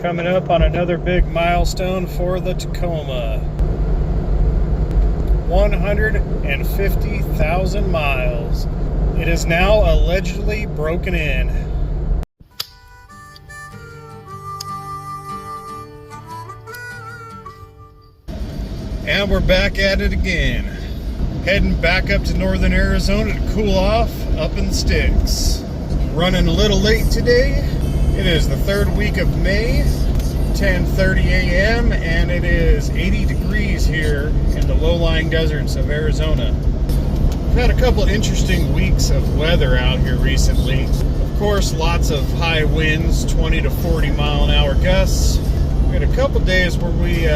Coming up on another big milestone for the Tacoma. 150,000 miles. It is now allegedly broken in. And we're back at it again. Heading back up to northern Arizona to cool off up in the sticks. Running a little late today. It is the third week of May, 10:30 a.m. and it is 80 degrees here in the low-lying deserts of Arizona. We've had a couple interesting weeks of weather out here recently. Of course, lots of high winds, 20 to 40 mile an hour gusts. We had a couple days where we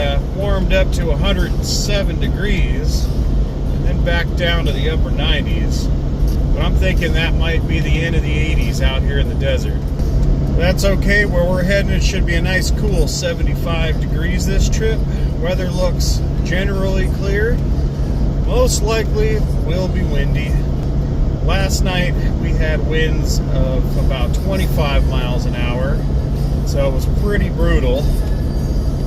warmed up to 107 degrees and then back down to the upper 90s. But I'm thinking that might be the end of the 80s out here in the desert. That's okay. Where we're heading, it should be a nice cool 75 degrees this trip. Weather looks generally clear. Most likely will be windy. Last night we had winds of about 25 miles an hour, so it was pretty brutal.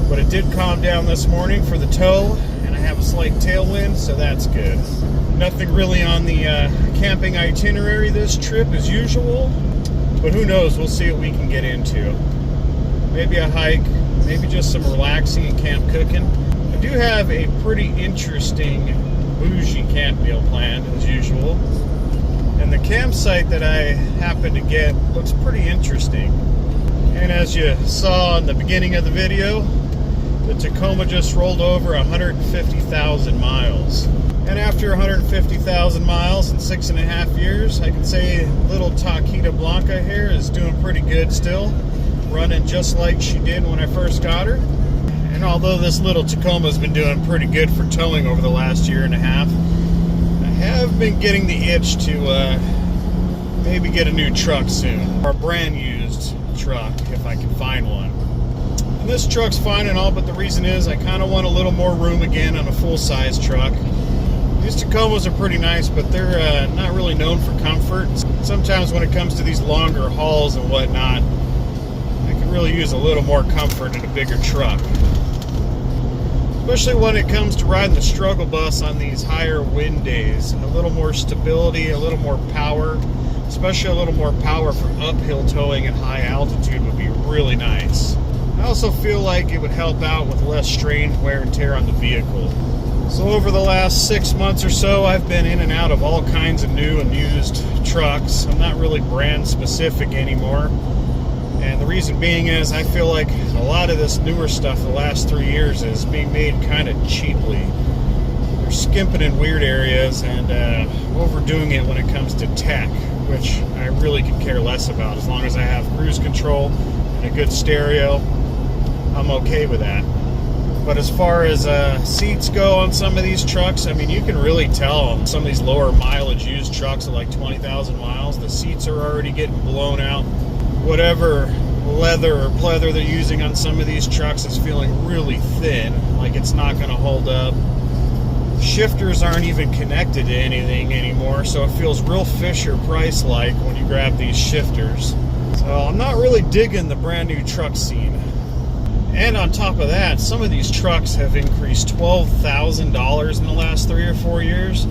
But it did calm down this morning for the tow, and I have a slight tailwind, so that's good. Nothing really on the camping itinerary this trip as usual, but who knows, we'll see what we can get into. Maybe a hike, maybe just some relaxing and camp cooking. I do have a pretty interesting bougie camp meal planned as usual, and the campsite that I happened to get looks pretty interesting. And as you saw in the beginning of the video, the Tacoma just rolled over 150,000 miles. And after 150,000 miles in 6.5 years, I can say little Taquita Blanca here is doing pretty good still. Running just like she did when I first got her. And although this little Tacoma's been doing pretty good for towing over the last 1.5 years, I have been getting the itch to maybe get a new truck soon. Or a brand used truck, if I can find one. And this truck's fine and all, but the reason is I kind of want a little more room again on a full-size truck. These Tacomas are pretty nice, but they're not really known for comfort. Sometimes when it comes to these longer hauls and whatnot, I can really use a little more comfort in a bigger truck. Especially when it comes to riding the struggle bus on these higher wind days. A little more stability, a little more power, especially a little more power for uphill towing at high altitude would be really nice. I also feel like it would help out with less strain, wear and tear on the vehicle. So over the last 6 months or so, I've been in and out of all kinds of new and used trucks. I'm not really brand specific anymore. And the reason being is I feel like a lot of this newer stuff the last 3 years is being made kind of cheaply. They're skimping in weird areas and overdoing it when it comes to tech, which I really could care less about. As long as I have cruise control and a good stereo, I'm okay with that. But as far as seats go on some of these trucks, I mean, you can really tell on some of these lower mileage used trucks at like 20,000 miles, the seats are already getting blown out. Whatever leather or pleather they're using on some of these trucks is feeling really thin, like it's not going to hold up. Shifters aren't even connected to anything anymore, so it feels real Fisher-Price-like when you grab these shifters. So I'm not really digging the brand new truck scene. And on top of that, some of these trucks have increased $12,000 in the last 3 or 4 years.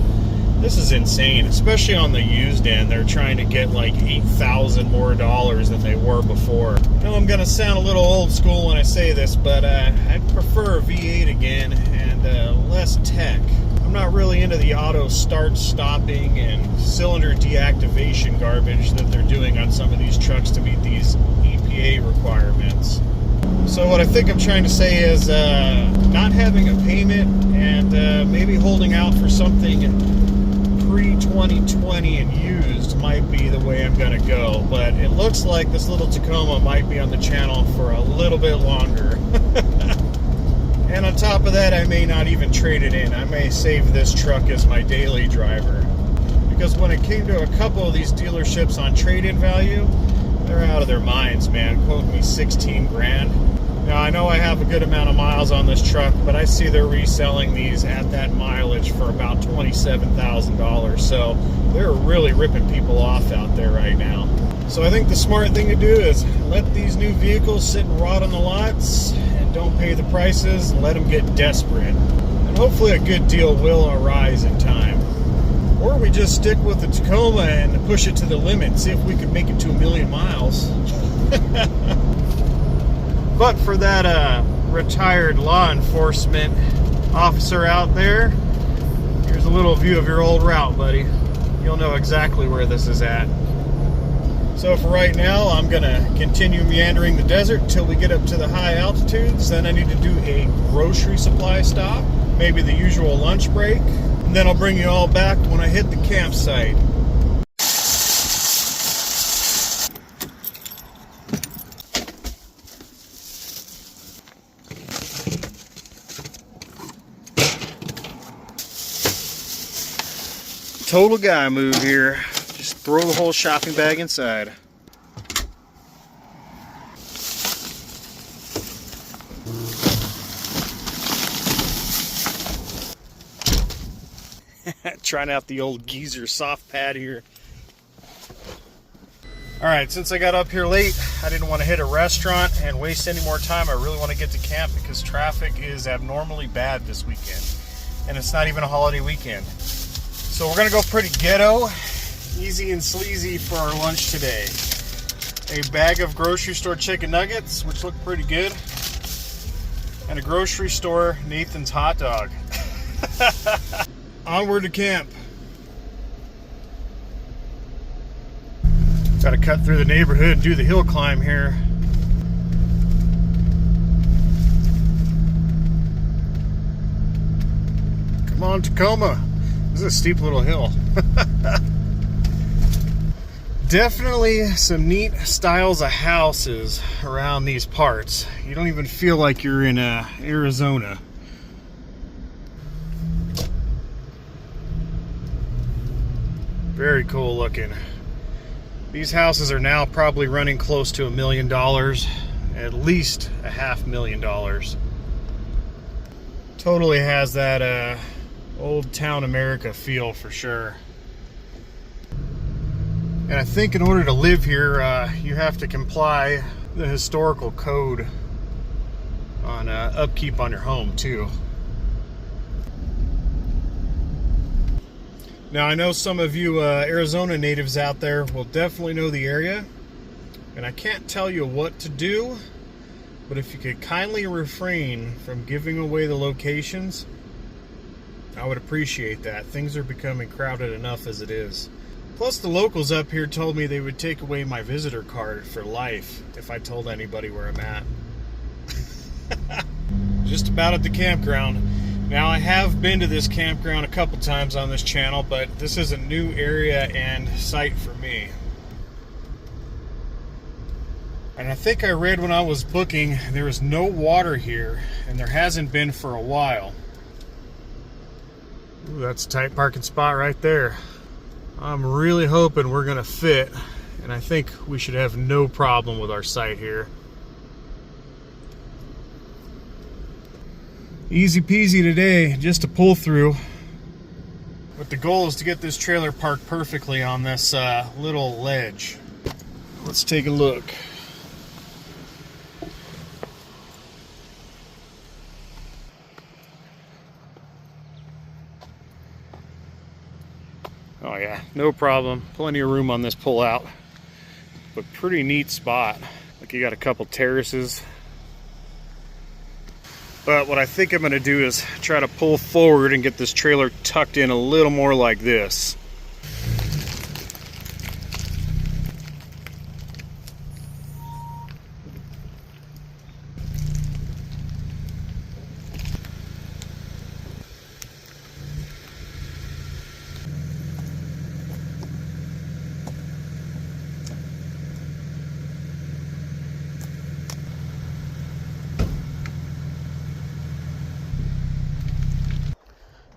This is insane, especially on the used end. They're trying to get like $8,000 more than they were before. I know I'm going to sound a little old school when I say this, but I prefer a V8 again and less tech. I'm not really into the auto start stopping and cylinder deactivation garbage that they're doing on some of these trucks to meet these EPA requirements. So what I think I'm trying to say is not having a payment and maybe holding out for something pre-2020 and used might be the way I'm going to go. But it looks like this little Tacoma might be on the channel for a little bit longer. And on top of that, I may not even trade it in. I may save this truck as my daily driver. Because when it came to a couple of these dealerships on trade-in value, they're out of their minds, man. Quoting me 16 grand. Now, I know I have a good amount of miles on this truck, but I see they're reselling these at that mileage for about $27,000. So they're really ripping people off out there right now. So I think the smart thing to do is let these new vehicles sit and rot on the lots and don't pay the prices and let them get desperate. And hopefully a good deal will arise in time. Or we just stick with the Tacoma and push it to the limit, see if we can make it to 1,000,000 miles. But for that retired law enforcement officer out there, here's a little view of your old route, buddy. You'll know exactly where this is at. So for right now, I'm going to continue meandering the desert until we get up to the high altitudes. Then I need to do a grocery supply stop, maybe the usual lunch break. And then I'll bring you all back when I hit the campsite. Total guy move here. Just throw the whole shopping bag inside. Trying out the old geezer soft pad here. Alright, since I got up here late, I didn't want to hit a restaurant and waste any more time. I really want to get to camp because traffic is abnormally bad this weekend. And it's not even a holiday weekend. So we're going to go pretty ghetto, easy and sleazy for our lunch today. A bag of grocery store chicken nuggets, which look pretty good. And a grocery store Nathan's hot dog. Onward to camp. Got to cut through the neighborhood and do the hill climb here. Come on, Tacoma. This is a steep little hill. Definitely some neat styles of houses around these parts. You don't even feel like you're in Arizona. Very cool looking. These houses are now probably running close to $1 million, at least $500,000. Totally has that old town America feel for sure. And I think in order to live here, you have to comply the historical code on upkeep on your home too. Now I know some of you Arizona natives out there will definitely know the area, and I can't tell you what to do, but if you could kindly refrain from giving away the locations, I would appreciate that. Things are becoming crowded enough as it is. Plus the locals up here told me they would take away my visitor card for life if I told anybody where I'm at. Just about at the campground. Now I have been to this campground a couple times on this channel, but this is a new area and site for me. And I think I read when I was booking there is no water here, and there hasn't been for a while. Ooh, that's a tight parking spot right there. I'm really hoping we're gonna fit, and I think we should have no problem with our site here. Easy peasy today, just a pull through. But the goal is to get this trailer parked perfectly on this little ledge. Let's take a look. Oh yeah, no problem. Plenty of room on this pull out. But pretty neat spot. Like you got a couple terraces. But what I think I'm going to do is try to pull forward and get this trailer tucked in a little more like this.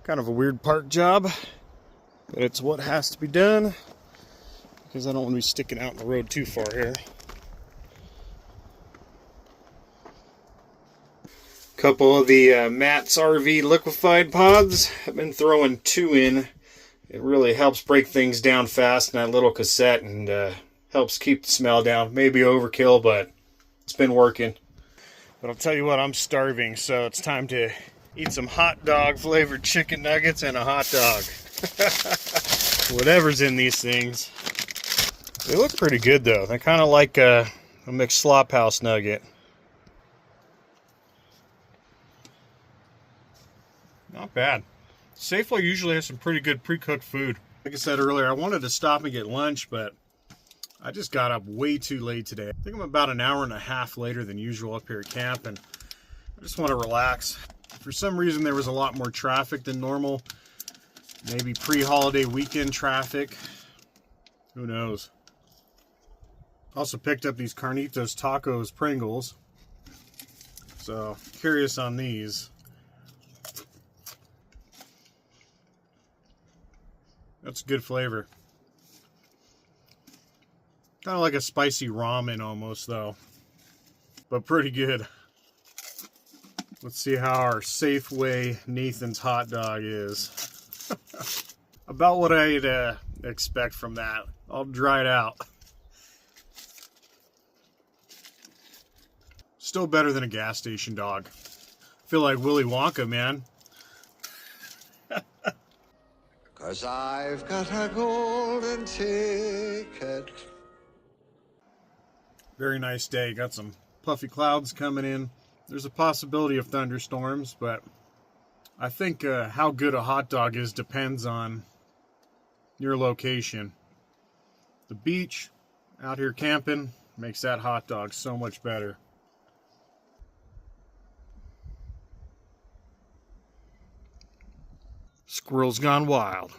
Kind of a weird park job, but it's what has to be done because I don't want to be sticking out in the road too far here. Couple of the Matt's RV liquefied pods. I've been throwing 2 in. It really helps break things down fast in that little cassette and Helps keep the smell down. Maybe overkill, but it's been working. But I'll tell you what, I'm starving, so it's time to eat some hot dog flavored chicken nuggets and a hot dog. Whatever's in these things. They look pretty good though. They're kind of like a mixed slop house nugget. Not bad. Safeway usually has some pretty good pre-cooked food. Like I said earlier, I wanted to stop and get lunch, but I just got up way too late today. I think I'm about an hour and a half later than usual up here at camp, and I just want to relax. For some reason, there was a lot more traffic than normal. Maybe pre-holiday weekend traffic. Who knows? Also picked up these Carnitas Tacos Pringles. So, curious on these. That's good flavor. Kind of like a spicy ramen almost, though. But pretty good. Let's see how our Safeway Nathan's hot dog is. About what I'd expect from that. All dried out. Still better than a gas station dog. Feel like Willy Wonka, man. 'Cause I've got a golden ticket. Very nice day. Got some puffy clouds coming in. There's a possibility of thunderstorms, but I think how good a hot dog is depends on your location. The beach, out here camping, makes that hot dog so much better. Squirrels gone wild.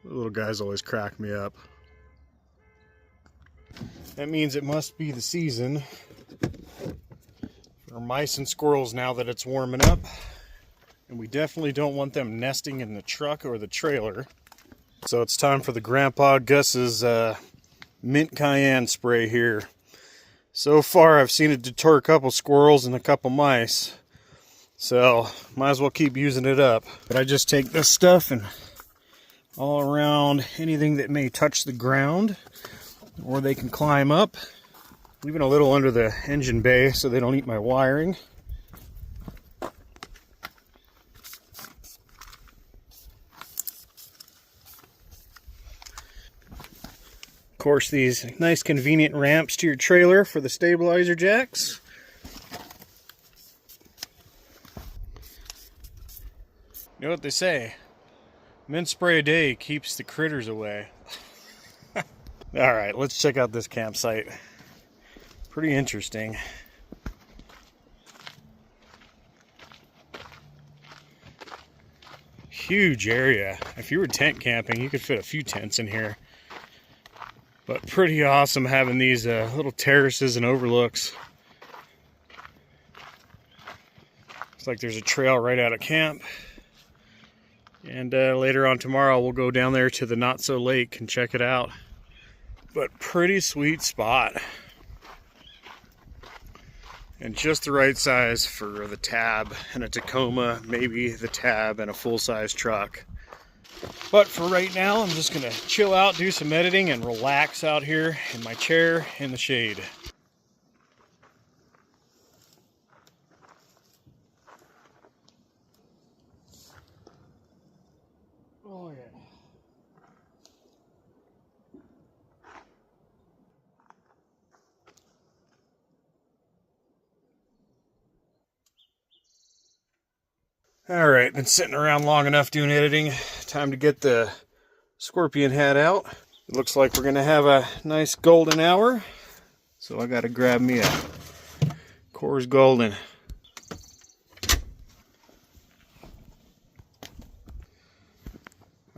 The little guys always crack me up. That means it must be the season for mice and squirrels now that it's warming up. And we definitely don't want them nesting in the truck or the trailer. So it's time for the Grandpa Gus's mint cayenne spray here. So far I've seen it deter a couple squirrels and a couple mice. So might as well keep using it up. But I just take this stuff and all around anything that may touch the ground or they can climb up. Leaving a little under the engine bay so they don't eat my wiring. Of course, these nice convenient ramps to your trailer for the stabilizer jacks. You know what they say? Mint spray a day keeps the critters away. Alright, let's check out this campsite. Pretty interesting. Huge area. If you were tent camping, you could fit a few tents in here. But pretty awesome having these little terraces and overlooks. Looks like there's a trail right out of camp. And later on tomorrow, we'll go down there to the Not So Lake and check it out. But pretty sweet spot. And just the right size for the Tab and a Tacoma, maybe the Tab and a full-size truck. But for right now, I'm just gonna chill out, do some editing, and relax out here in my chair in the shade. Oh yeah. Alright, been sitting around long enough doing editing. Time to get the scorpion head out. It looks like we're going to have a nice golden hour. So I got to grab me a Coors Golden.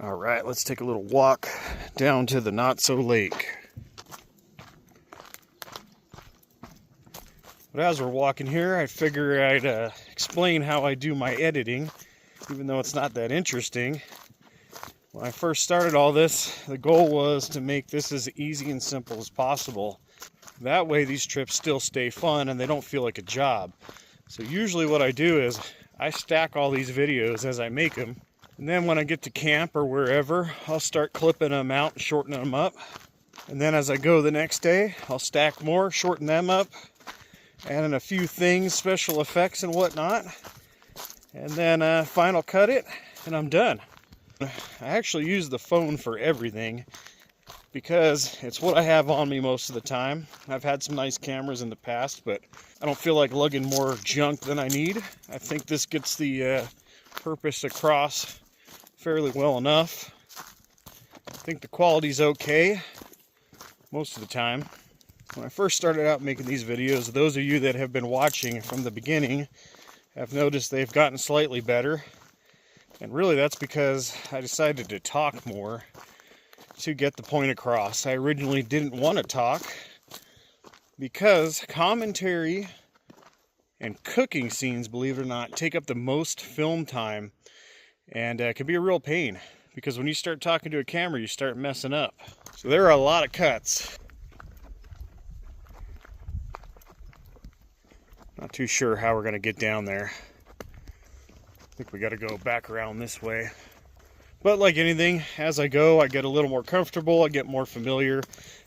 Alright, let's take a little walk down to the Not So Lake. But as we're walking here, I figure I'd explain how I do my editing, even though it's not that interesting. When I first started all this, the goal was to make this as easy and simple as possible. That way these trips still stay fun and they don't feel like a job. So usually what I do is I stack all these videos as I make them, And then when I get to camp or wherever, I'll start clipping them out and shortening them up. And then as I go the next day, I'll stack more, shorten them up, add in a few things, special effects and whatnot. And then final cut it, and I'm done. I actually use the phone for everything because it's what I have on me most of the time. I've had some nice cameras in the past, but I don't feel like lugging more junk than I need. I think this gets the purpose across fairly well enough. I think the quality's okay most of the time. When I first started out making these videos, those of you that have been watching from the beginning have noticed they've gotten slightly better. And really that's because I decided to talk more to get the point across. I originally didn't want to talk because commentary and cooking scenes, believe it or not, take up the most film time, and it can be a real pain because when you start talking to a camera, you start messing up. So there are a lot of cuts. Not too sure how we're going to get down there. I think we got to go back around this way. But like anything, as I go, I get a little more comfortable, I get more familiar,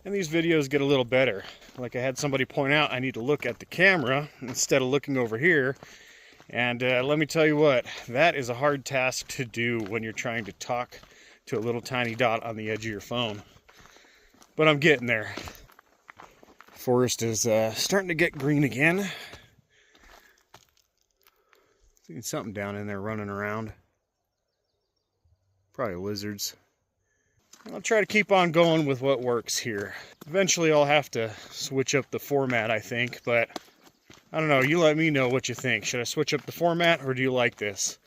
and these videos get a little better. Like I had somebody point out, I need to look at the camera instead of looking over here. And let me tell you what, that is a hard task to do when you're trying to talk to a little tiny dot on the edge of your phone. But I'm getting there. Forest is starting to get green again. Seeing something down in there running around. Probably lizards. I'll try to keep on going with what works here. Eventually I'll have to switch up the format, I think, but I don't know, you let me know what you think. Should I switch up the format, or do you like this?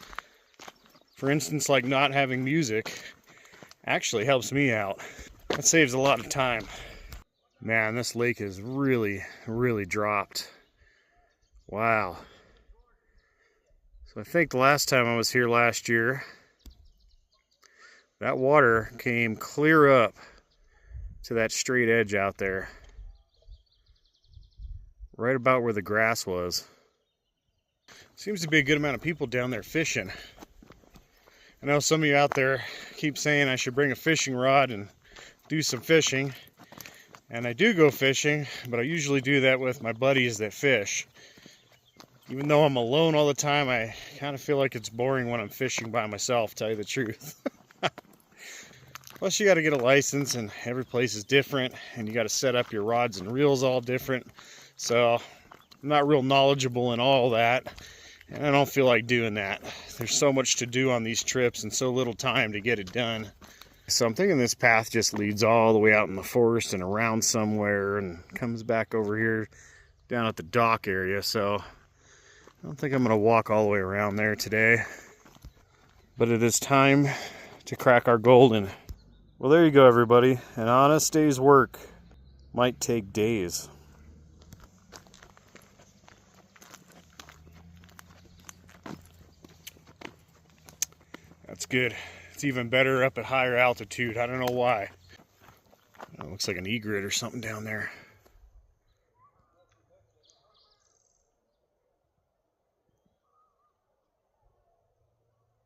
For instance, like not having music actually helps me out. That saves a lot of time. Man, this lake is really, really dropped. Wow. So I think the last time I was here last year, that water came clear up to that straight edge out there. Right about where the grass was. Seems to be a good amount of people down there fishing. I know some of you out there keep saying I should bring a fishing rod and do some fishing. And I do go fishing, but I usually do that with my buddies that fish. Even though I'm alone all the time, I kind of feel like it's boring when I'm fishing by myself, to tell you the truth. Plus you got to get a license, and every place is different, and you got to set up your rods and reels all different. So I'm not real knowledgeable in all that, and I don't feel like doing that. There's so much to do on these trips and so little time to get it done. So I'm thinking this path just leads all the way out in the forest and around somewhere and comes back over here down at the dock area. So I don't think I'm going to walk all the way around there today. But it is time to crack our golden. Well, there you go, everybody. An honest day's work might take days. That's good. It's even better up at higher altitude. I don't know why. It looks like an egret or something down there.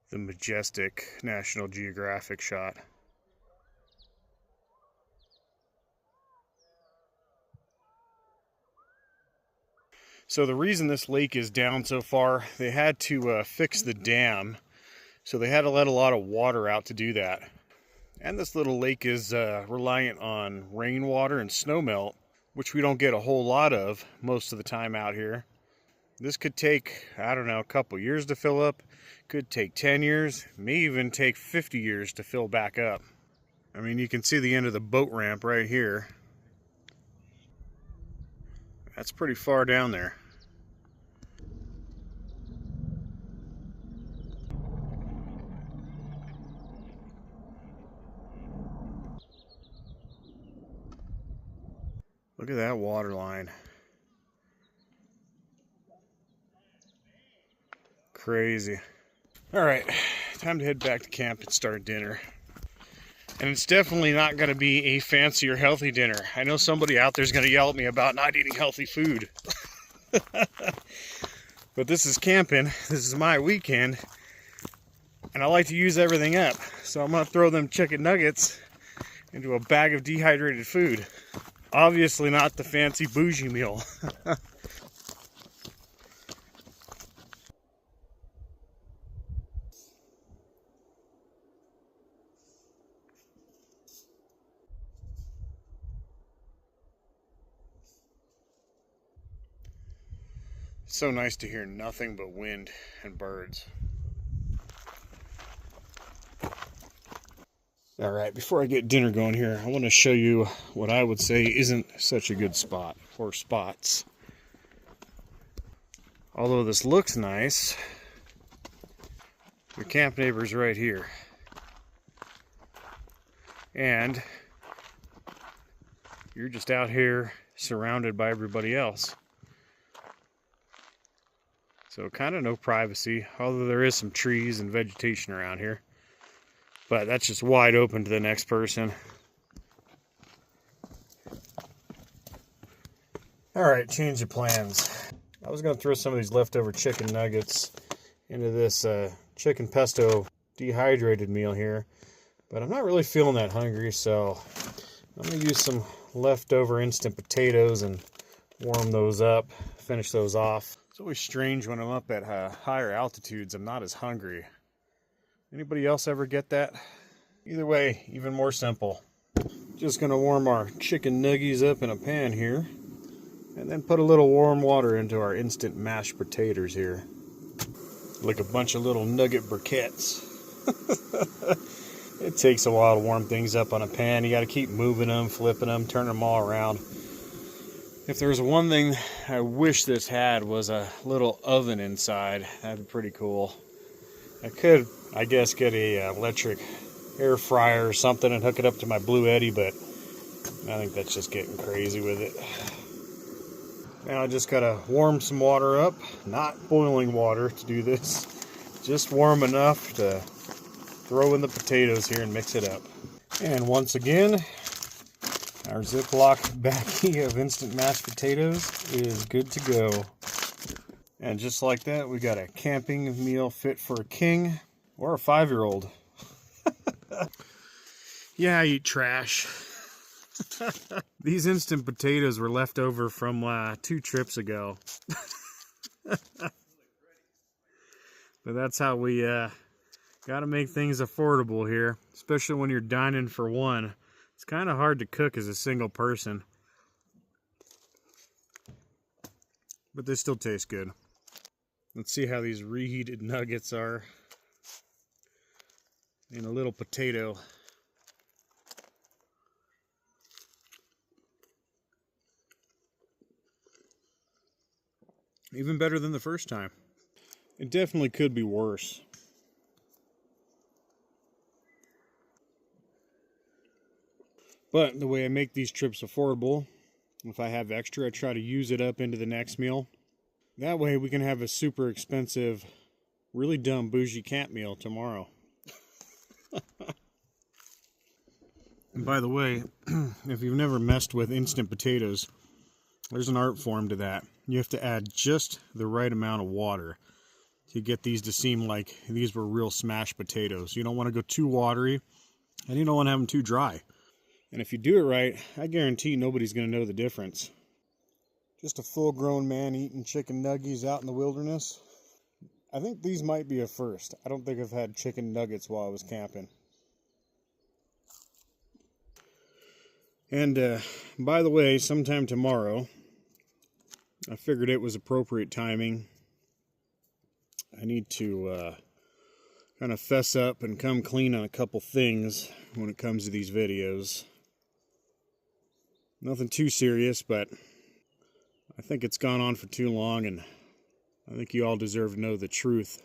The majestic National Geographic shot. So the reason this lake is down so far, they had to fix the dam. So they had to let a lot of water out to do that. And this little lake is reliant on rainwater and snowmelt, which we don't get a whole lot of most of the time out here. This could take, I don't know, a couple years to fill up. Could take 10 years, may even take 50 years to fill back up. I mean, you can see the end of the boat ramp right here. That's pretty far down there. Look at that water line. Crazy. All right, time to head back to camp and start dinner. And it's definitely not going to be a fancy or healthy dinner. I know somebody out there is going to yell at me about not eating healthy food. But this is camping. This is my weekend. And I like to use everything up. So I'm gonna throw them chicken nuggets into a bag of dehydrated food. Obviously not the fancy bougie meal. So nice to hear nothing but wind and birds. All right, before I get dinner going here, I want to show you what I would say isn't such a good spot, or spots. Although this looks nice, your camp neighbor's right here. And you're just out here surrounded by everybody else. So kind of no privacy, although there is some trees and vegetation around here. But that's just wide open to the next person. All right, change of plans. I was gonna throw some of these leftover chicken nuggets into this chicken pesto dehydrated meal here, but I'm not really feeling that hungry, so I'm gonna use some leftover instant potatoes and warm those up, finish those off. It's always strange when I'm up at higher altitudes, I'm not as hungry. Anybody else ever get that? Either way, even more simple. Just gonna warm our chicken nuggies up in a pan here, and then put a little warm water into our instant mashed potatoes here. Like a bunch of little nugget briquettes. It takes a while to warm things up on a pan. You gotta keep moving them, flipping them, turning them all around. If there's one thing I wish this had was a little oven inside, that'd be pretty cool. I could, I guess, get a electric air fryer or something and hook it up to my Blue Eddy, but I think that's just getting crazy with it. Now I just gotta warm some water up, not boiling water to do this, just warm enough to throw in the potatoes here and mix it up. And once again, our Ziploc baggie of instant mashed potatoes is good to go. And just like that, we got a camping meal fit for a king or a 5-year-old. Yeah, I eat trash. These instant potatoes were left over from 2 trips ago. But that's how we got to make things affordable here, especially when you're dining for one. It's kind of hard to cook as a single person. But they still taste good. Let's see how these reheated nuggets are in a little potato. Even better than the first time. It definitely could be worse. But the way I make these trips affordable, if I have extra, I try to use it up into the next meal. That way we can have a super expensive, really dumb bougie camp meal tomorrow. And by the way, if you've never messed with instant potatoes, there's an art form to that. You have to add just the right amount of water to get these to seem like these were real smashed potatoes. You don't want to go too watery, and you don't want to have them too dry. And if you do it right, I guarantee nobody's going to know the difference. Just a full-grown man eating chicken nuggies out in the wilderness. I think these might be a first. I don't think I've had chicken nuggets while I was camping. And by the way, sometime tomorrow, I figured it was appropriate timing. I need to kind of fess up and come clean on a couple things when it comes to these videos. Nothing too serious, but I think it's gone on for too long, and I think you all deserve to know the truth.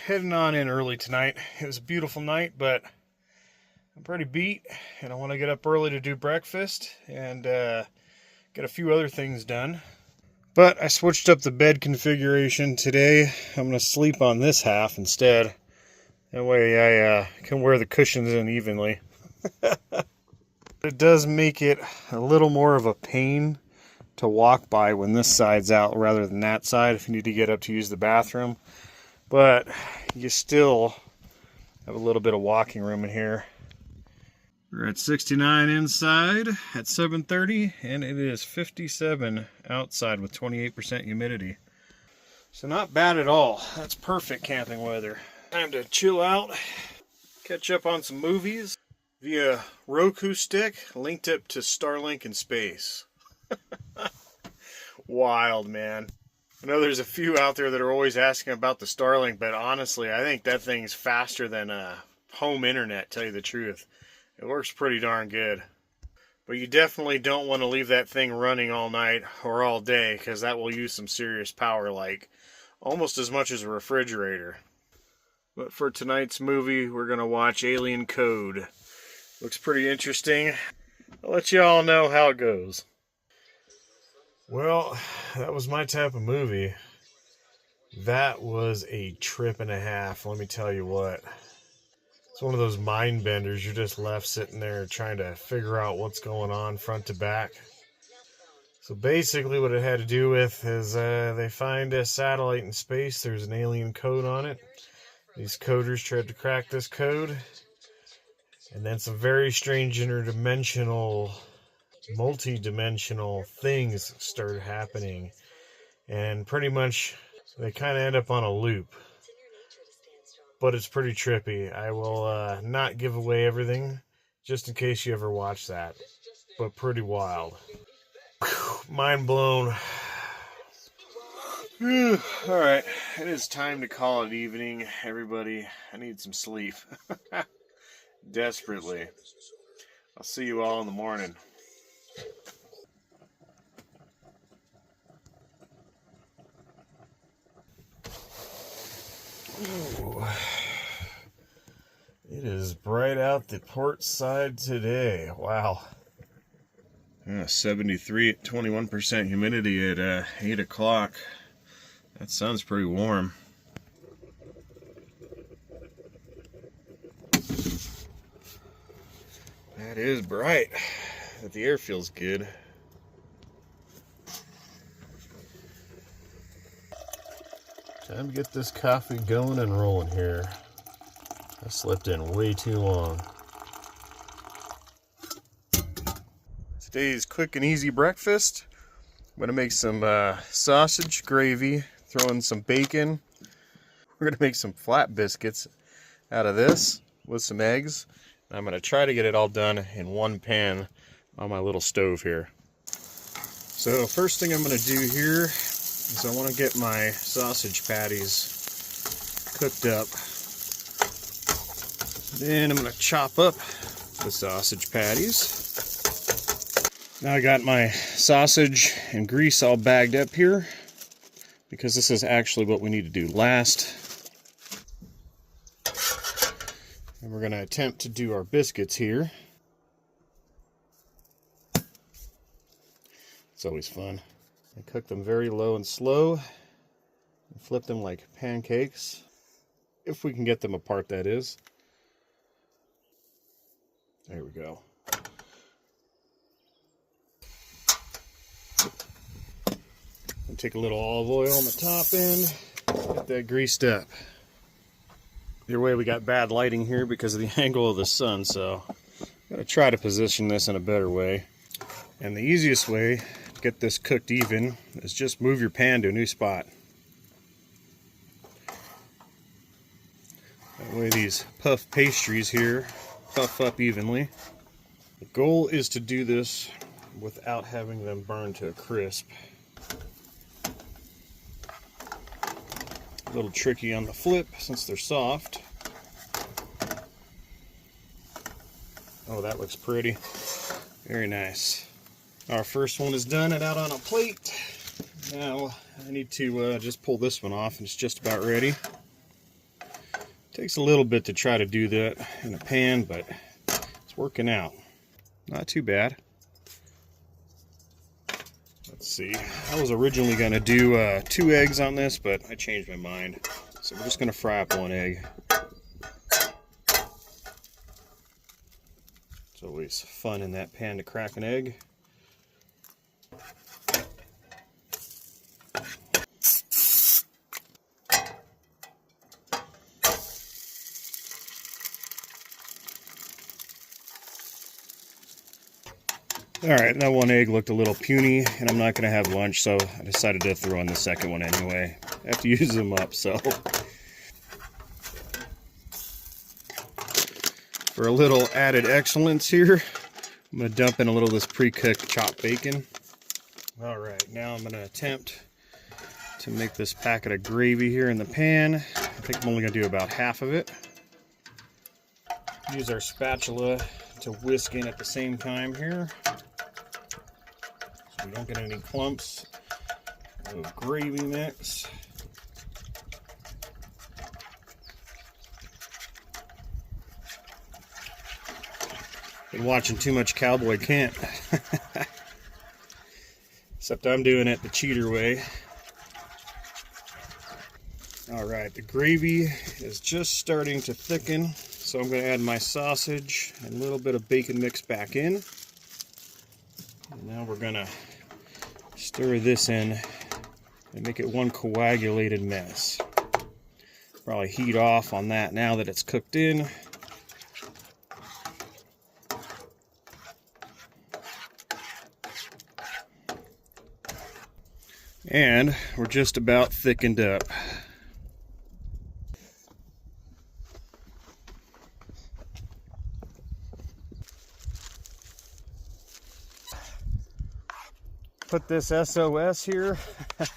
Heading on in early tonight. It was a beautiful night, but I'm pretty beat, and I want to get up early to do breakfast and get a few other things done. But I switched up the bed configuration today. I'm going to sleep on this half instead, That way I can wear the cushions in evenly. It does make it a little more of a pain to walk by when this side's out rather than that side if you need to get up to use the bathroom. But you still have a little bit of walking room in here. We're at 69 inside at 7:30, and it is 57 outside with 28% humidity. So not bad at all. That's perfect camping weather. Time to chill out, catch up on some movies via Roku stick linked up to Starlink in space. Wild, man. I know there's a few out there that are always asking about the Starlink, but honestly, I think that thing's faster than home internet, tell you the truth. It works pretty darn good. But you definitely don't want to leave that thing running all night or all day, because that will use some serious power, like almost as much as a refrigerator. But for tonight's movie, we're going to watch Alien Code. Looks pretty interesting. I'll let you all know how it goes. Well, that was my type of movie. That was a trip and a half, let me tell you what. It's one of those mind benders. You're just left sitting there trying to figure out what's going on front to back. So basically what it had to do with is they find a satellite in space. There's an alien code on it. These coders tried to crack this code. And then some very strange interdimensional, multi-dimensional things started happening. And pretty much they kind of end up on a loop. But it's pretty trippy. I will not give away everything, just in case you ever watch that. But pretty wild. Whew, mind blown. Alright, it is time to call it evening, everybody. I need some sleep. Desperately. I'll see you all in the morning. Ooh. It is bright out the port side today. Wow. 73 at 21% humidity at 8 o'clock. That sounds pretty warm. That is bright. But the air feels good. Time to get this coffee going and rolling here. I slept in way too long. Today's quick and easy breakfast. I'm going to make some sausage gravy, throw in some bacon. We're going to make some flat biscuits out of this with some eggs. I'm going to try to get it all done in one pan on my little stove here. So first thing I'm going to do here is I want to get my sausage patties cooked up. Then I'm going to chop up the sausage patties. Now I got my sausage and grease all bagged up here, because this is actually what we need to do last. And we're going to attempt to do our biscuits here. It's always fun. I cook them very low and slow, and flip them like pancakes, if we can get them apart, that is. There we go. And take a little olive oil on the top end, get that greased up. Either way, we got bad lighting here because of the angle of the sun, so I'm going to try to position this in a better way. And the easiest way to get this cooked even is just move your pan to a new spot. That way these puff pastries here puff up evenly. The goal is to do this without having them burn to a crisp. A little tricky on the flip since they're soft. Oh, that looks pretty. Very nice. Our first one is done and out on a plate. Now I need to just pull this one off, and it's just about ready. Takes a little bit to try to do that in a pan, but it's working out. Not too bad. Let's see. I was originally going to do 2 eggs on this, but I changed my mind. So we're just going to fry up 1 egg. always fun in that pan to crack an egg. Alright, that one egg looked a little puny, and I'm not going to have lunch, so I decided to throw in the second one anyway. I have to use them up, so. For a little added excellence here, I'm going to dump in a little of this pre-cooked chopped bacon. Alright, now I'm going to attempt to make this packet of gravy here in the pan. I think I'm only going to do about half of it. Use our spatula to whisk in at the same time here, so we don't get any clumps of gravy mix. Been watching too much Cowboy Camp. Except I'm doing it the cheater way. Alright, the gravy is just starting to thicken, so I'm going to add my sausage and a little bit of bacon mix back in. And now we're going to stir this in and make it one coagulated mess. Probably heat off on that now that it's cooked in. And we're just about thickened up. Put this SOS here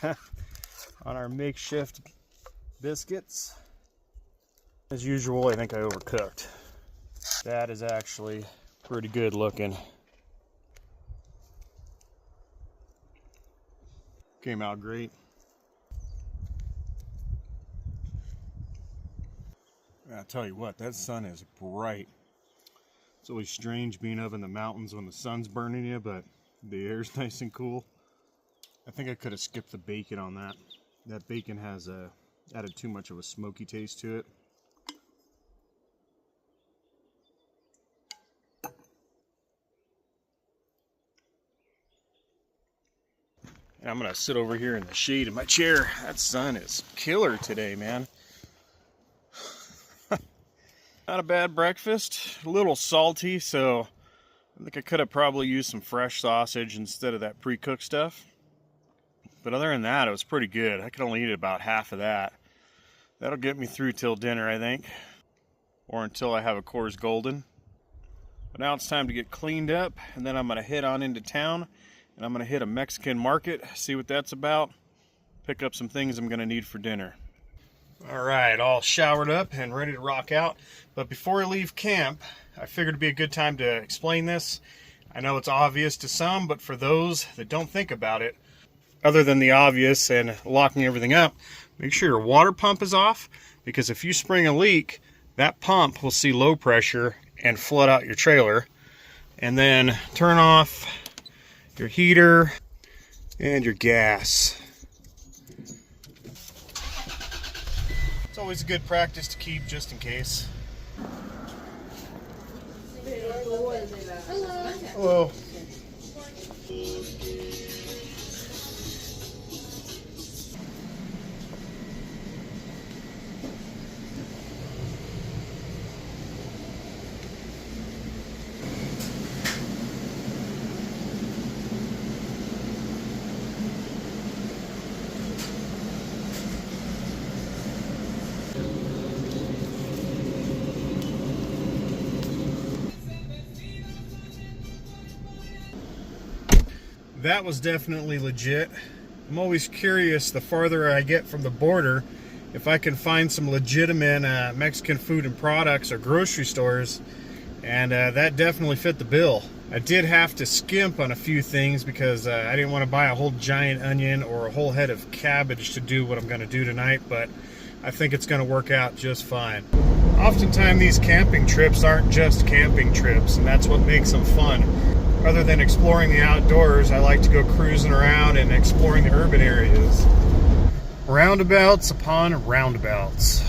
on our makeshift biscuits. As usual, I think I overcooked. That is actually pretty good looking. Came out great. I'll tell you what, that sun is bright. It's always strange being up in the mountains when the sun's burning you, but the air's nice and cool. I think I could have skipped the bacon on that. That bacon has added too much of a smoky taste to it. And I'm gonna sit over here in the shade of my chair. That sun is killer today, man. Not a bad breakfast. A little salty, so I think I could have probably used some fresh sausage instead of that pre-cooked stuff. But other than that, it was pretty good. I could only eat about half of that. That'll get me through till dinner, I think. Or until I have a Coors Golden. But now it's time to get cleaned up, and then I'm going to head on into town, and I'm going to hit a Mexican market, see what that's about, pick up some things I'm going to need for dinner. Alright, all showered up and ready to rock out. But before I leave camp, I figured it'd be a good time to explain this. I know it's obvious to some, but for those that don't think about it, other than the obvious and locking everything up, make sure your water pump is off, because if you spring a leak, that pump will see low pressure and flood out your trailer. And then turn off your heater and your gas. It's always a good practice to keep just in case. Hello. That was definitely legit. I'm always curious, the farther I get from the border, if I can find some legitimate Mexican food and products or grocery stores, and that definitely fit the bill. I did have to skimp on a few things because I didn't want to buy a whole giant onion or a whole head of cabbage to do what I'm going to do tonight, but I think it's going to work out just fine. Oftentimes these camping trips aren't just camping trips, and that's what makes them fun. Other than exploring the outdoors, I like to go cruising around and exploring the urban areas. Roundabouts upon roundabouts.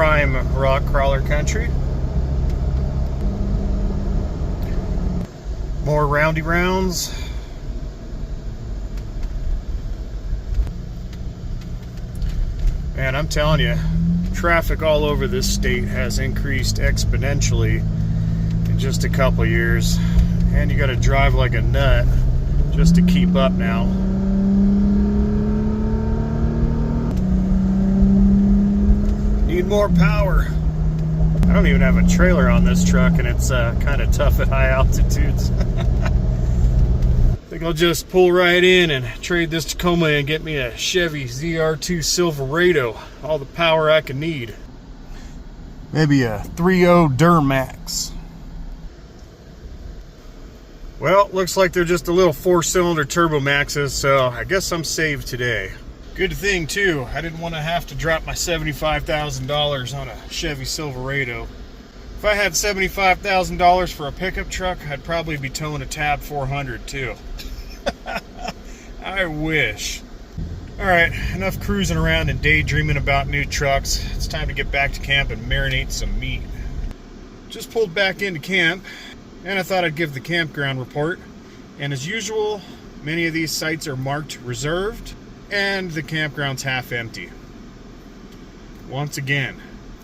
prime rock crawler country. More roundy rounds. Man, I'm telling you, traffic all over this state has increased exponentially in just a couple years. And you gotta drive like a nut just to keep up now. Need more power. I don't even have a trailer on this truck, and it's kind of tough at high altitudes. I think I'll just pull right in and trade this Tacoma and get me a Chevy ZR2 Silverado. All the power I can need. Maybe a 3.0 Duramax. Well, looks like they're just a little 4-cylinder turbo maxes, so I guess I'm saved today. Good thing too, I didn't want to have to drop my $75,000 on a Chevy Silverado. If I had $75,000 for a pickup truck, I'd probably be towing a Tab 400 too. I wish. Alright, enough cruising around and daydreaming about new trucks. It's time to get back to camp and marinate some meat. Just pulled back into camp, and I thought I'd give the campground report. And as usual, many of these sites are marked reserved, and the campground's half empty. Once again.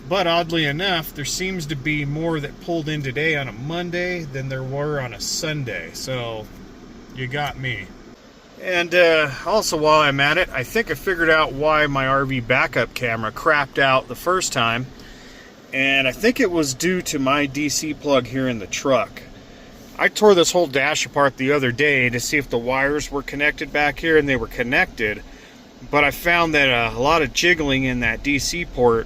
But oddly enough, there seems to be more that pulled in today on a Monday than there were on a Sunday. So, you got me. And also while I'm at it, I think I figured out why my RV backup camera crapped out the first time. And I think it was due to my DC plug here in the truck. I tore this whole dash apart the other day to see if the wires were connected back here, and they were connected. But I found that a lot of jiggling in that DC port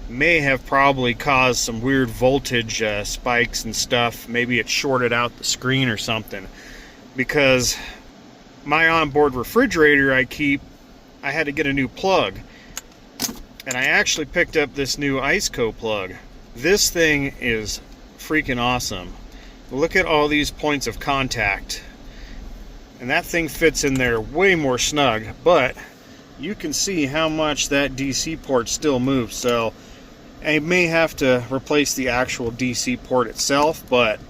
may have probably caused some weird voltage spikes and stuff. Maybe it shorted out the screen or something. Because my onboard refrigerator I had to get a new plug. And I actually picked up this new IceCo plug. This thing is freaking awesome. Look at all these points of contact. And that thing fits in there way more snug, but you can see how much that DC port still moves. So I may have to replace the actual DC port itself, but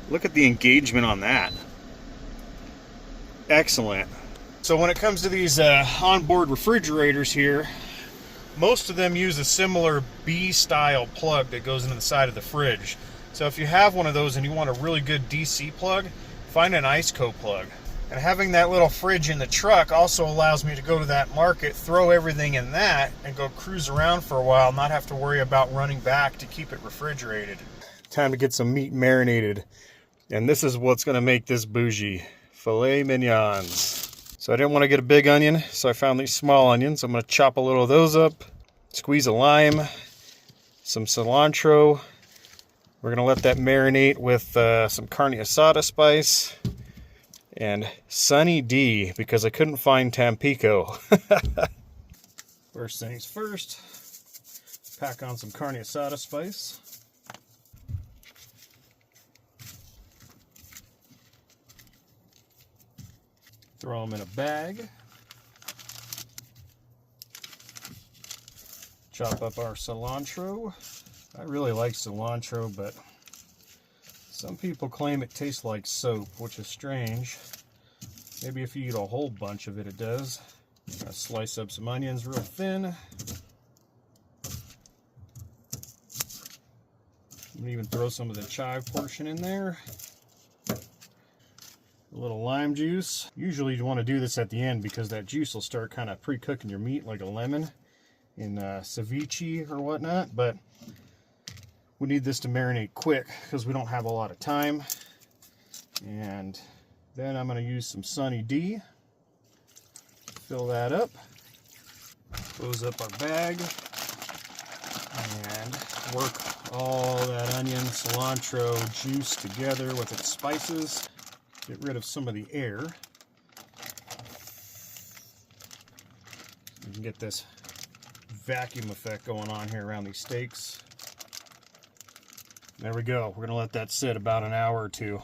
look at the engagement on that. Excellent. So when it comes to these onboard refrigerators here, most of them use a similar B-style plug that goes into the side of the fridge. So if you have one of those and you want a really good DC plug, find an IceCo plug. And having that little fridge in the truck also allows me to go to that market, throw everything in that, and go cruise around for a while, not have to worry about running back to keep it refrigerated. Time to get some meat marinated. And this is what's going to make this bougie. Filet mignons. So I didn't want to get a big onion, so I found these small onions. I'm going to chop a little of those up, squeeze a lime, some cilantro. We're going to let that marinate with some carne asada spice and Sunny D, because I couldn't find Tampico. First things first, pack on some carne asada spice. Throw them in a bag. Chop up our cilantro. I really like cilantro, but some people claim it tastes like soap, which is strange. Maybe if you eat a whole bunch of it, it does. I'm gonna slice up some onions real thin. I'm gonna even throw some of the chive portion in there. A little lime juice. Usually you want to do this at the end because that juice will start kind of pre-cooking your meat like a lemon in ceviche or whatnot, but we need this to marinate quick because we don't have a lot of time. And then I'm going to use some Sunny D. Fill that up. Close up our bag. And work all that onion, cilantro juice together with its spices. Get rid of some of the air. You can get this vacuum effect going on here around these steaks. There we go. We're going to let that sit about an hour or two.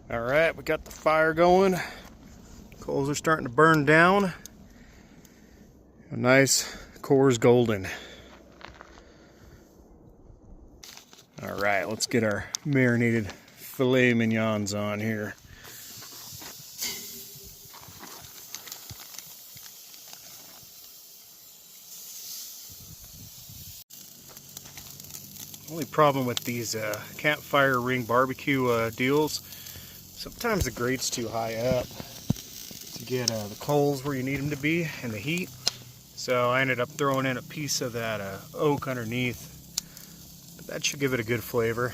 All right, we got the fire going. Coals are starting to burn down. A nice Coors Golden. All right, let's get our marinated filet mignons on here. Only problem with these campfire ring barbecue deals, sometimes the grate's too high up to get the coals where you need them to be and the heat. So I ended up throwing in a piece of that oak underneath. But that should give it a good flavor.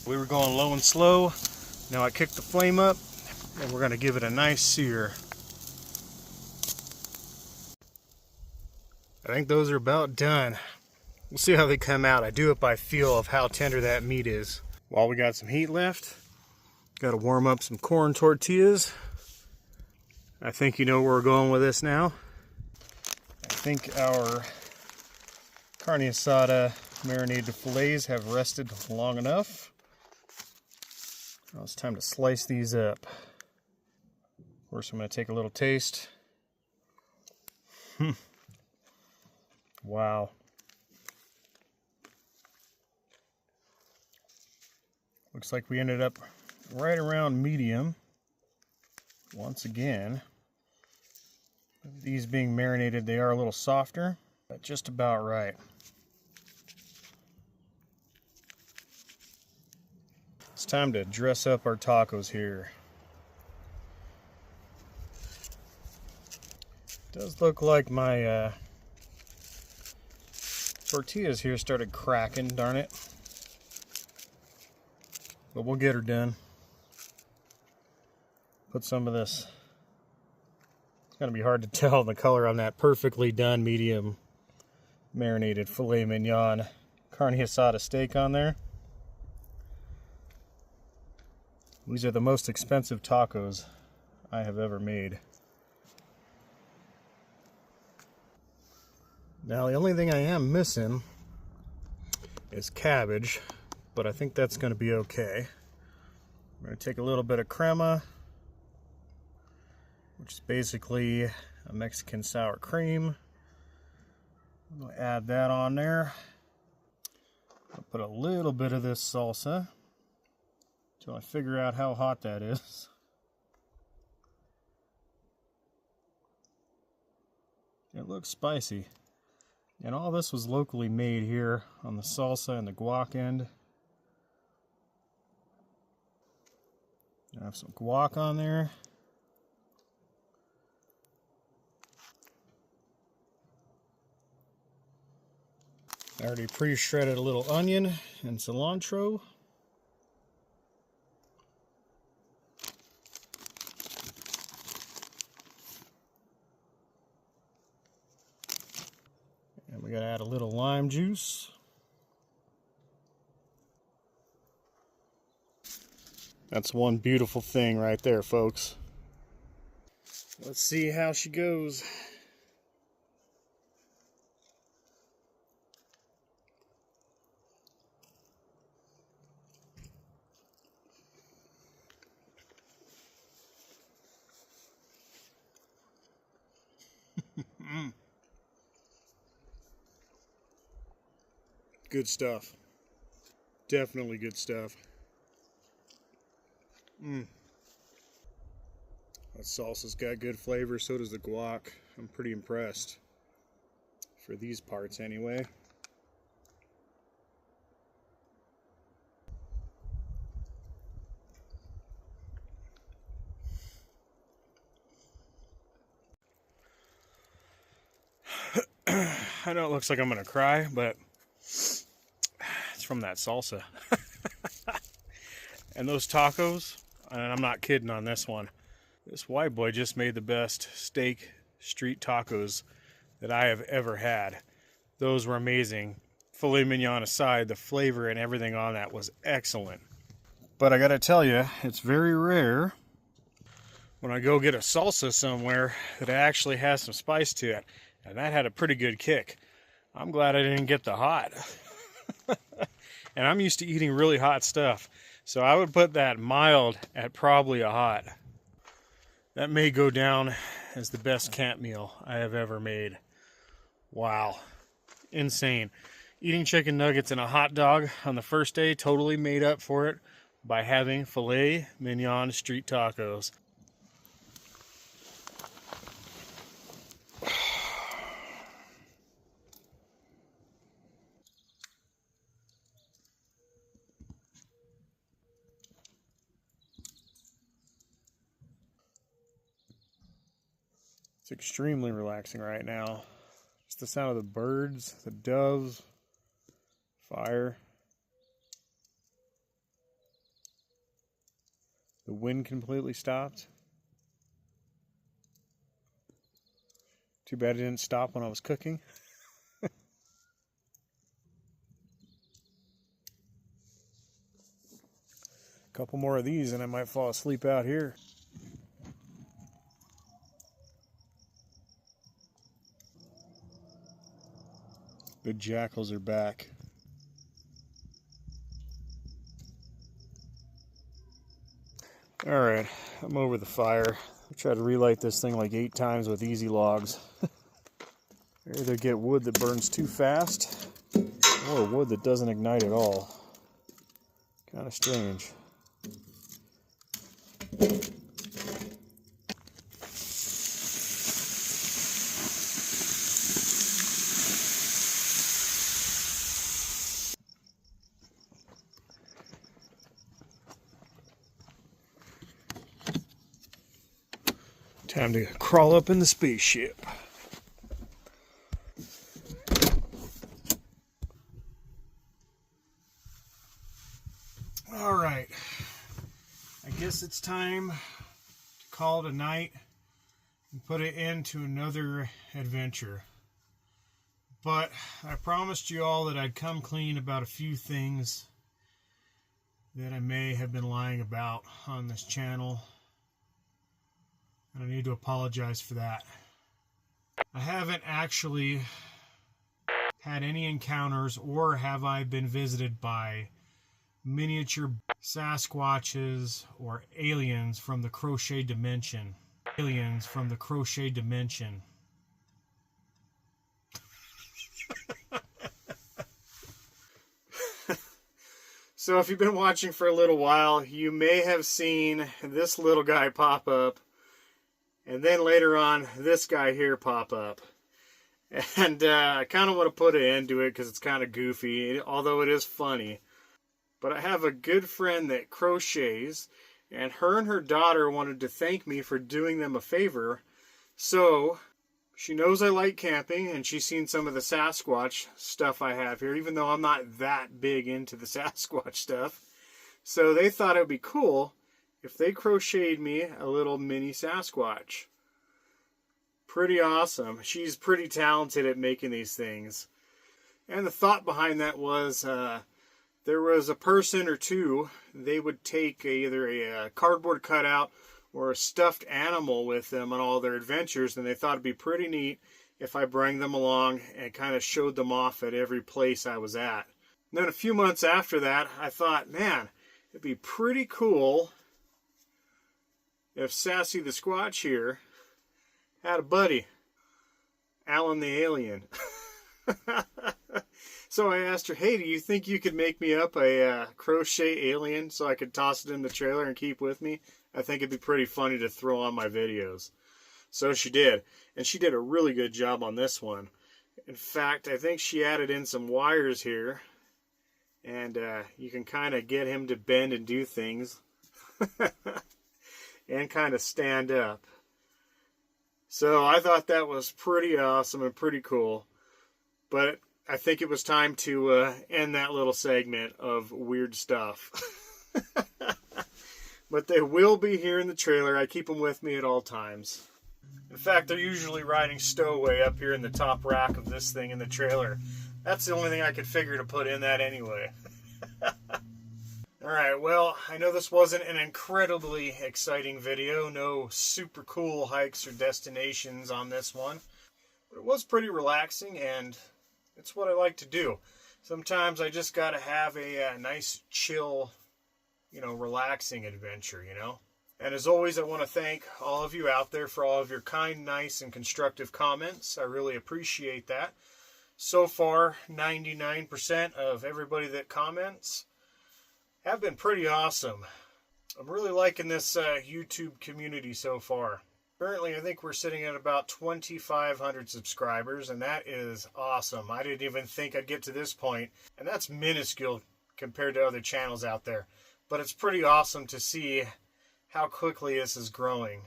We were going low and slow. Now I kicked the flame up and we're going to give it a nice sear. I think those are about done. We'll see how they come out. I do it by feel of how tender that meat is. While we got some heat left, got to warm up some corn tortillas. I think you know where we're going with this now. I think our carne asada marinated fillets have rested long enough. Now it's time to slice these up. First, I'm going to take a little taste. Wow. Looks like we ended up right around medium. Once again, these being marinated, they are a little softer, but just about right. It's time to dress up our tacos here. Does look like my tortillas here started cracking, darn it. But we'll get her done. Put some of this. It's going to be hard to tell the color on that perfectly done medium marinated filet mignon carne asada steak on there. These are the most expensive tacos I have ever made. Now the only thing I am missing is cabbage, but I think that's going to be okay. I'm going to take a little bit of crema, which is basically a Mexican sour cream. I'm going to add that on there. I'll put a little bit of this salsa until I figure out how hot that is. It looks spicy. And all this was locally made here on the salsa and the guac end. I have some guac on there. I already pre-shredded a little onion and cilantro. And we gotta add a little lime juice. That's one beautiful thing right there, folks. Let's see how she goes. Good stuff. Definitely good stuff. That salsa's got good flavor, so does the guac. I'm pretty impressed. For these parts, anyway. I know it looks like I'm gonna cry, but it's from that salsa. And those tacos, and I'm not kidding on this one. This white boy just made the best steak street tacos that I have ever had. Those were amazing. Filet mignon aside, the flavor and everything on that was excellent. But I gotta tell you, it's very rare when I go get a salsa somewhere that actually has some spice to it. And that had a pretty good kick. I'm glad I didn't get the hot. And I'm used to eating really hot stuff. So I would put that mild at probably a hot. That may go down as the best camp meal I have ever made. Wow. Insane. Eating chicken nuggets and a hot dog on the first day totally made up for it by having filet mignon street tacos. It's extremely relaxing right now. Just the sound of the birds, the doves, fire. The wind completely stopped. Too bad it didn't stop when I was cooking. A couple more of these and I might fall asleep out here. The jackals are back. Alright, I'm over the fire. I tried to relight this thing like 8 times with easy logs. I either get wood that burns too fast, or wood that doesn't ignite at all. Kind of strange. Time to crawl up in the spaceship. All right, I guess it's time to call it a night and put it into another adventure. But I promised you all that I'd come clean about a few things that I may have been lying about on this channel. And I need to apologize for that. I haven't actually had any encounters, or have I been visited by miniature Sasquatches or aliens from the crochet dimension. Aliens from the crochet dimension. So if you've been watching for a little while, you may have seen this little guy pop up. And then later on, this guy here pop up. And I kind of want to put an end to it because it's kind of goofy, although it is funny. But I have a good friend that crochets, and her daughter wanted to thank me for doing them a favor. So she knows I like camping, and she's seen some of the Sasquatch stuff I have here, even though I'm not that big into the Sasquatch stuff. So they thought it would be cool if they crocheted me a little mini Sasquatch. Pretty awesome. She's pretty talented at making these things. And the thought behind that was there was a person or two, they would take either a cardboard cutout or a stuffed animal with them on all their adventures, and they thought it'd be pretty neat if I bring them along and kind of showed them off at every place I was at. And then a few months after that, I thought, man, it'd be pretty cool if Sassy the Squatch here had a buddy, Alan the Alien. So I asked her, hey, do you think you could make me up a crochet alien so I could toss it in the trailer and keep with me? I think it'd be pretty funny to throw on my videos. So she did, and she did a really good job on this one. In fact, I think she added in some wires here, and you can kind of get him to bend and do things. And kind of stand up. So I thought that was pretty awesome and pretty cool. But I think it was time to end that little segment of weird stuff. But they will be here in the trailer. I keep them with me at all times. In fact, they're usually riding stowaway up here in the top rack of this thing in the trailer. That's the only thing I could figure to put in that anyway. Alright, well, I know this wasn't an incredibly exciting video. No super cool hikes or destinations on this one. But it was pretty relaxing, and it's what I like to do. Sometimes I just gotta have a nice, chill relaxing adventure, And as always, I want to thank all of you out there for all of your kind, nice, and constructive comments. I really appreciate that. So far, 99% of everybody that comments have been pretty awesome. I'm really liking this YouTube community so far. Currently, I think we're sitting at about 2,500 subscribers, and that is awesome. I didn't even think I'd get to this point, and that's minuscule compared to other channels out there. But it's pretty awesome to see how quickly this is growing.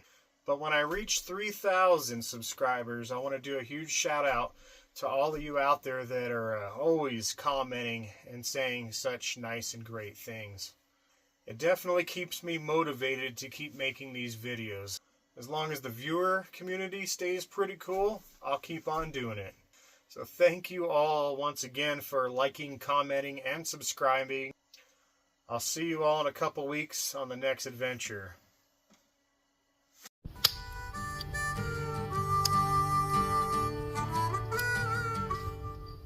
But when I reach 3,000 subscribers, I want to do a huge shout out to all of you out there that are always commenting and saying such nice and great things. It definitely keeps me motivated to keep making these videos. As long as the viewer community stays pretty cool, I'll keep on doing it. So thank you all once again for liking, commenting, and subscribing. I'll see you all in a couple weeks on the next adventure.